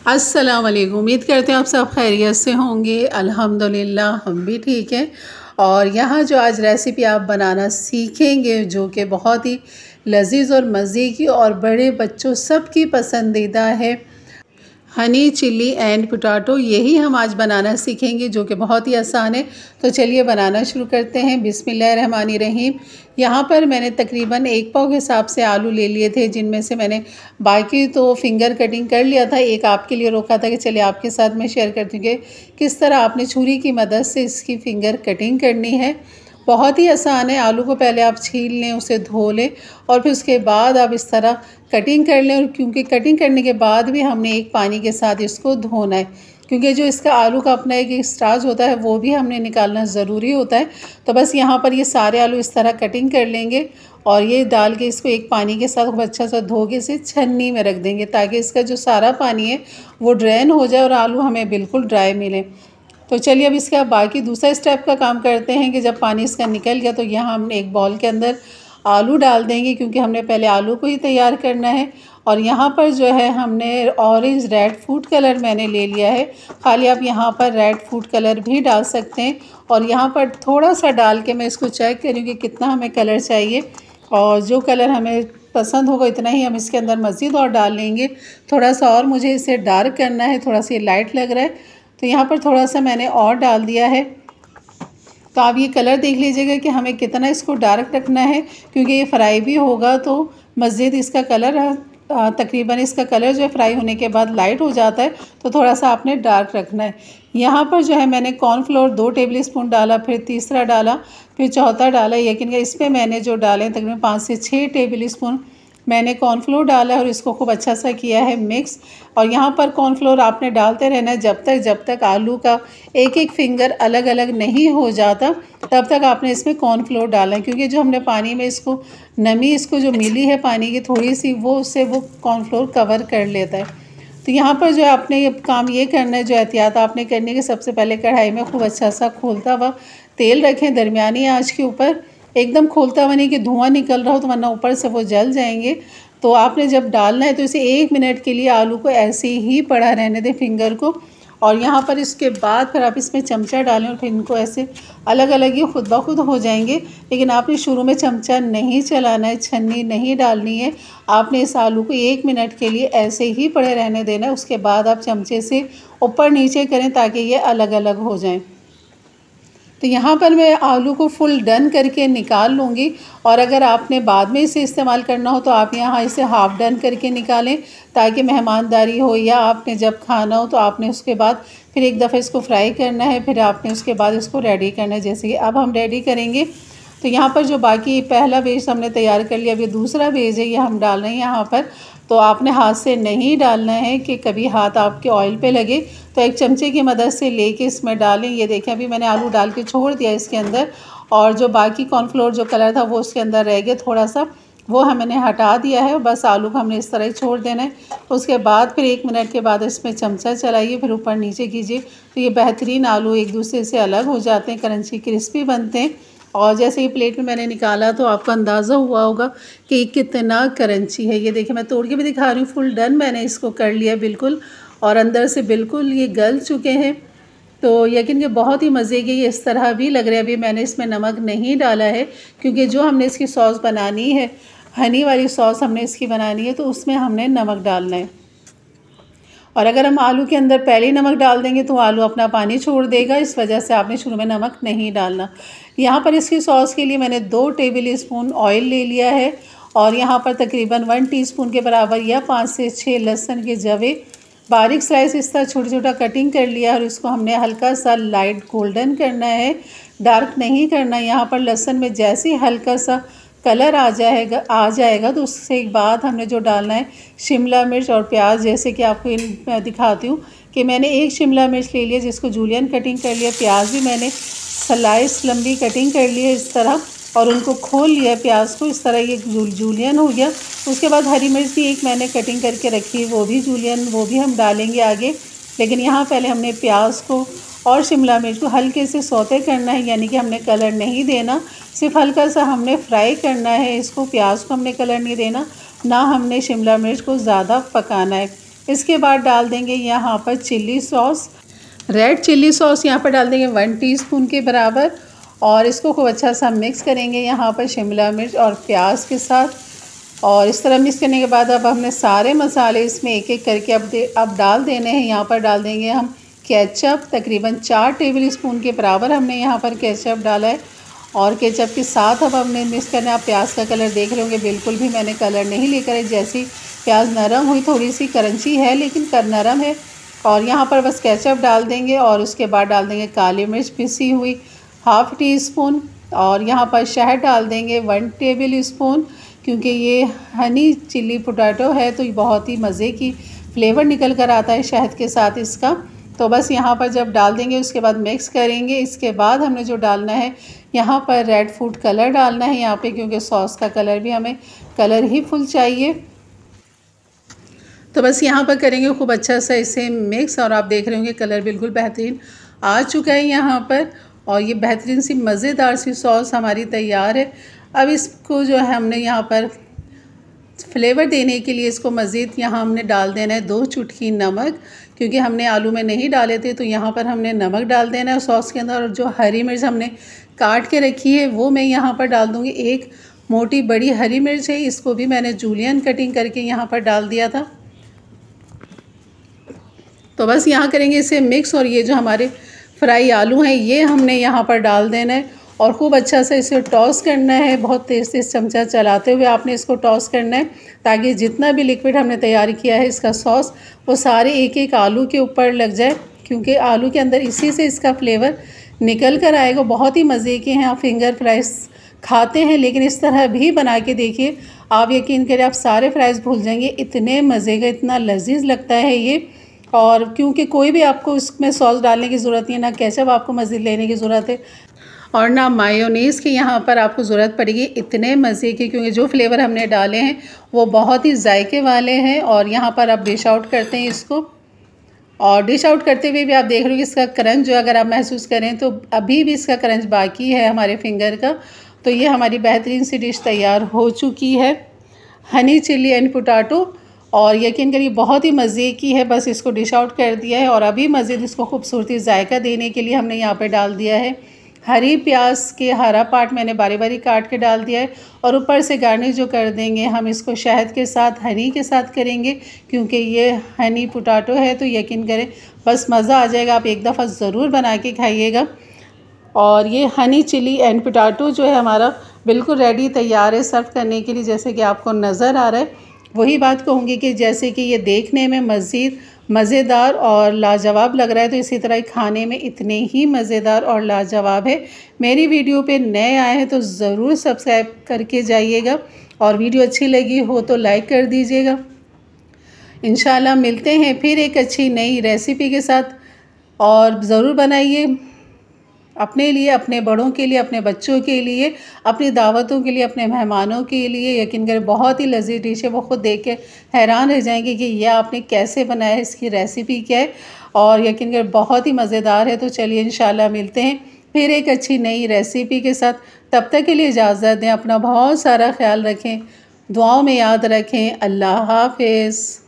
अस्सलाम वालेकुम। उम्मीद करते हैं आप सब खैरियत से होंगे। अल्हम्दुलिल्लाह हम भी ठीक हैं। और यहाँ जो आज रेसिपी आप बनाना सीखेंगे जो कि बहुत ही लजीज और मज़े की और बड़े बच्चों सबकी पसंदीदा है, हनी चिल्ली एंड पोटैटो। यही हम आज बनाना सीखेंगे जो कि बहुत ही आसान है। तो चलिए बनाना शुरू करते हैं। बिस्मिल्लाहिर्रहमानिर्रहीम। यहाँ पर मैंने तकरीबन 1 पाव के हिसाब से आलू ले लिए थे, जिनमें से मैंने बाकी तो फिंगर कटिंग कर लिया था। एक आपके लिए रोका था कि चलिए आपके साथ मैं शेयर करती हूँ कि किस तरह आपने छुरी की मदद से इसकी फिंगर कटिंग करनी है। बहुत ही आसान है। आलू को पहले आप छील लें, उसे धो लें और फिर उसके बाद आप इस तरह कटिंग कर लें। और क्योंकि कटिंग करने के बाद भी हमने एक पानी के साथ इसको धोना है, क्योंकि जो इसका आलू का अपना एक स्टार्च होता है वो भी हमने निकालना ज़रूरी होता है। तो बस यहाँ पर ये सारे आलू इस तरह कटिंग कर लेंगे और ये डाल के इसको एक पानी के साथ खूब अच्छा सा धो के इसे छन्नी में रख देंगे, ताकि इसका जो सारा पानी है वो ड्रेन हो जाए और आलू हमें बिल्कुल ड्राई मिले। तो चलिए अब इसके अब बाकी दूसरा स्टेप का काम करते हैं कि जब पानी इसका निकल गया तो यहाँ हम एक बॉल के अंदर आलू डाल देंगे, क्योंकि हमने पहले आलू को ही तैयार करना है। और यहाँ पर जो है हमने ऑरेंज रेड फूड कलर मैंने ले लिया है। खाली आप यहाँ पर रेड फूड कलर भी डाल सकते हैं। और यहाँ पर थोड़ा सा डाल के मैं इसको चेक करूँगी कितना हमें कलर चाहिए, और जो कलर हमें पसंद होगा इतना ही हम इसके अंदर मज़ीद और डाल लेंगे। थोड़ा सा और मुझे इसे डार्क करना है, थोड़ा सा ये लाइट लग रहा है तो यहाँ पर थोड़ा सा मैंने और डाल दिया है। तो आप ये कलर देख लीजिएगा कि हमें कितना इसको डार्क रखना है, क्योंकि ये फ्राई भी होगा तो मज़ीद इसका कलर तकरीबन इसका कलर जो है फ्राई होने के बाद लाइट हो जाता है, तो थोड़ा सा आपने डार्क रखना है। यहाँ पर जो है मैंने कॉर्नफ्लोर 2 टेबलस्पून डाला, फिर तीसरा डाला, फिर चौथा डाला। यकीन इस पर मैंने जो डाले तकरीबन 5 से 6 टेबलस्पून मैंने कॉर्नफ्लोर डाला है और इसको खूब अच्छा सा किया है मिक्स। और यहाँ पर कॉर्नफ्लोर आपने डालते रहना है जब तक आलू का एक एक फिंगर अलग अलग नहीं हो जाता, तब तक आपने इसमें कॉर्नफ्लोर डालना है, क्योंकि जो हमने पानी में इसको नमी इसको जो मिली है पानी की थोड़ी सी, वो उससे वो कॉर्नफ्लोर कवर कर लेता है। तो यहाँ पर जो है आपने ये काम ये करना है, जो एहतियात आपने करनी है कि सबसे पहले कढ़ाई में खूब अच्छा सा खोलता हुआ तेल रखें दरमियानी आँच के ऊपर। एकदम खोलता हुआ नहीं कि धुआं निकल रहा हो, तो वरना ऊपर से वो जल जाएंगे। तो आपने जब डालना है तो इसे 1 मिनट के लिए आलू को ऐसे ही पड़ा रहने दें फिंगर को। और यहाँ पर इसके बाद फिर आप इसमें चमचा डालें और फिर इनको ऐसे अलग अलग ही खुद ब खुद हो जाएंगे। लेकिन आपने शुरू में चमचा नहीं चलाना है, छन्नी नहीं डालनी है। आपने इस आलू को 1 मिनट के लिए ऐसे ही पड़े रहने देना है। उसके बाद आप चमचे से ऊपर नीचे करें ताकि ये अलग अलग हो जाएँ। तो यहाँ पर मैं आलू को फुल डन करके निकाल लूँगी। और अगर आपने बाद में इसे इस्तेमाल करना हो तो आप यहाँ इसे हाफ़ डन करके निकालें, ताकि मेहमानदारी हो या आपने जब खाना हो तो आपने उसके बाद फिर एक दफ़ा इसको फ्राई करना है, फिर आपने उसके बाद इसको रेडी करना है, जैसे कि अब हम रेडी करेंगे। तो यहाँ पर जो बाकी पहला बेस हमने तैयार कर लिया, अब ये दूसरा बेस है ये हम डाल रहे हैं यहाँ पर। तो आपने हाथ से नहीं डालना है कि कभी हाथ आपके ऑयल पे लगे, तो एक चमचे की मदद से लेके इसमें डालें। ये देखें अभी मैंने आलू डाल के छोड़ दिया इसके अंदर, और जो बाकी कॉर्नफ्लोर जो कलर था वो उसके अंदर रह गया थोड़ा सा, वो हमने हटा दिया है। बस आलू को हमने इस तरह ही छोड़ देना है। उसके बाद फिर 1 मिनट के बाद इसमें चमचा चलाइए, फिर ऊपर नीचे कीजिए, तो ये बेहतरीन आलू एक दूसरे से अलग हो जाते हैं, क्रंची क्रिस्पी बनते हैं। और जैसे ही प्लेट में मैंने निकाला तो आपको अंदाज़ा हुआ होगा कि कितना क्रंची है। ये देखिए मैं तोड़ के भी दिखा रही हूँ, फुल डन मैंने इसको कर लिया बिल्कुल, और अंदर से बिल्कुल ये गल चुके हैं। तो यकीन कि बहुत ही मज़े के ये इस तरह भी लग रहे हैं। अभी मैंने इसमें नमक नहीं डाला है, क्योंकि जो हमने इसकी सॉस बनानी है, हनी वाली सॉस हमने इसकी बनानी है, तो उसमें हमने नमक डालना है। और अगर हम आलू के अंदर पहले ही नमक डाल देंगे तो आलू अपना पानी छोड़ देगा, इस वजह से आपने शुरू में नमक नहीं डालना। यहाँ पर इसकी सॉस के लिए मैंने 2 टेबलस्पून ऑयल ले लिया है, और यहाँ पर तकरीबन 1 टीस्पून के बराबर या 5 से 6 लहसुन के जवे बारीक स्लाइस इस तरह छोटा छोटा कटिंग कर लिया। और इसको हमने हल्का सा लाइट गोल्डन करना है, डार्क नहीं करना। यहाँ पर लहसुन में जैसे ही हल्का सा कलर आ जाएगा तो उससे एक बाद हमने जो डालना है शिमला मिर्च और प्याज। जैसे कि आपको मैं दिखाती हूँ कि मैंने 1 शिमला मिर्च ले लिया जिसको जूलियन कटिंग कर लिया, प्याज भी मैंने स्लाइस लंबी कटिंग कर ली है इस तरह, और उनको खोल लिया प्याज को इस तरह, ये जूलियन हो गया। उसके बाद हरी मिर्च भी एक मैंने कटिंग करके रखी, वो भी जूलियन, वो भी हम डालेंगे आगे। लेकिन यहाँ पहले हमने प्याज को और शिमला मिर्च को हल्के से सौते करना है, यानी कि हमने कलर नहीं देना, सिर्फ हल्का सा हमने फ्राई करना है इसको। प्याज को हमने कलर नहीं देना, ना हमने शिमला मिर्च को ज़्यादा पकाना है। इसके बाद डाल देंगे यहाँ पर chilli sauce, red chilli sauce यहाँ पर डाल देंगे 1 टीस्पून के बराबर। और इसको खूब अच्छा सा मिक्स करेंगे यहाँ पर शिमला मिर्च और प्याज के साथ। और इस तरह मिक्स करने के बाद अब हमने सारे मसाले इसमें एक एक करके अब डाल देने हैं। यहाँ पर डाल देंगे हम केचप, तकरीबन 4 टेबल स्पून के बराबर हमने यहाँ पर केचप डाला है। और केचप के साथ अब हमने मिक्स करना है। आप प्याज का कलर देख रहे होंगे, बिल्कुल भी मैंने कलर नहीं लेकर है। जैसी प्याज नरम हुई, थोड़ी सी क्रंची है लेकिन नरम है। और यहाँ पर बस केचप डाल देंगे और उसके बाद डाल देंगे काली मिर्च पिसी हुई 1/2 टीस्पून। और यहाँ पर शहद डाल देंगे 1 टेबल स्पून, क्योंकि ये हनी चिल्ली पोटैटो है तो बहुत ही मज़े की फ्लेवर निकल कर आता है शहद के साथ इसका। तो बस यहाँ पर जब डाल देंगे उसके बाद मिक्स करेंगे। इसके बाद हमने जो डालना है यहाँ पर रेड फूड कलर डालना है यहाँ पे, क्योंकि सॉस का कलर भी हमें कलर ही फुल चाहिए। तो बस यहाँ पर करेंगे खूब अच्छा सा इसे मिक्स। और आप देख रहे होंगे कलर बिल्कुल बेहतरीन आ चुका है यहाँ पर। और ये बेहतरीन सी मज़ेदार सी सॉस हमारी तैयार है। अब इसको जो है हमने यहाँ पर फ्लेवर देने के लिए इसको मज़ीद यहाँ हमने डाल देना है 2 चुटकी नमक, क्योंकि हमने आलू में नहीं डाले थे तो यहाँ पर हमने नमक डाल देना है सॉस के अंदर। और जो हरी मिर्च हमने काट के रखी है वो मैं यहाँ पर डाल दूँगी। एक मोटी बड़ी हरी मिर्च है, इसको भी मैंने जूलियन कटिंग करके यहाँ पर डाल दिया था। तो बस यहाँ करेंगे इसे मिक्स। और ये जो हमारे फ्राई आलू हैं ये हमने यहाँ पर डाल देना है और खूब अच्छा से इसे टॉस करना है। बहुत तेज़ तेज़ चमचा चलाते हुए आपने इसको टॉस करना है, ताकि जितना भी लिक्विड हमने तैयार किया है इसका सॉस वो सारे एक एक आलू के ऊपर लग जाए, क्योंकि आलू के अंदर इसी से इसका फ्लेवर निकल कर आएगा। बहुत ही मज़े के हैं। आप फिंगर फ्राइज़ खाते हैं लेकिन इस तरह भी बना के देखिए, आप यकीन करें आप सारे फ्राइज़ भूल जाएंगे। इतने मज़े का, इतना लजीज लगता है ये। और क्योंकि कोई भी आपको इसमें सॉस डालने की ज़रूरत नहीं है, ना केचप आपको मज़ीद लेने की ज़रूरत है और ना मायोनीज़ की यहाँ पर आपको ज़रूरत पड़ेगी। इतने मज़े के, क्योंकि जो फ्लेवर हमने डाले हैं वो बहुत ही जायके वाले हैं। और यहाँ पर आप डिश आउट करते हैं इसको। और डिश आउट करते हुए भी आप देख रहे हो कि इसका क्रंच जो अगर आप महसूस करें तो अभी भी इसका क्रंच बाकी है हमारे फिंगर का। तो ये हमारी बेहतरीन सी डिश तैयार हो चुकी है, हनी चिल्ली एंड पोटैटो। और यकीन करिए बहुत ही मज़े की है। बस इसको डिश आउट कर दिया है और अभी मज़ीद इसको खूबसूरती जायका देने के लिए हमने यहाँ पर डाल दिया है हरी प्याज के हरा पार्ट मैंने बारी बारी काट के डाल दिया है। और ऊपर से गार्निश जो कर देंगे हम इसको शहद के साथ, हनी के साथ करेंगे, क्योंकि ये हनी पोटैटो है तो यकीन करें बस मज़ा आ जाएगा। आप एक दफ़ा ज़रूर बना के खाइएगा। और ये हनी चिली एंड पोटैटो जो है हमारा बिल्कुल रेडी तैयार है सर्व करने के लिए। जैसे कि आपको नज़र आ रहा है, वही बात कहूँगी कि जैसे कि ये देखने में मज़ीद मज़ेदार और लाजवाब लग रहा है, तो इसी तरह खाने में इतने ही मज़ेदार और लाजवाब है। मेरी वीडियो पे नए आए हैं तो ज़रूर सब्सक्राइब करके जाइएगा। और वीडियो अच्छी लगी हो तो लाइक कर दीजिएगा। इंशाल्लाह मिलते हैं फिर एक अच्छी नई रेसिपी के साथ। और ज़रूर बनाइए अपने लिए, अपने बड़ों के लिए, अपने बच्चों के लिए, अपनी दावतों के लिए, अपने मेहमानों के लिए। यकीन करें बहुत ही लजीज डिश है। वो खुद देख के हैरान रह जाएंगे कि यह आपने कैसे बनाया है, इसकी रेसिपी क्या है। और यकीन करें बहुत ही मज़ेदार है। तो चलिए इंशाल्लाह मिलते हैं फिर एक अच्छी नई रेसिपी के साथ। तब तक के लिए इजाज़त दें। अपना बहुत सारा ख्याल रखें, दुआओं में याद रखें। अल्लाह हाफ़िज़।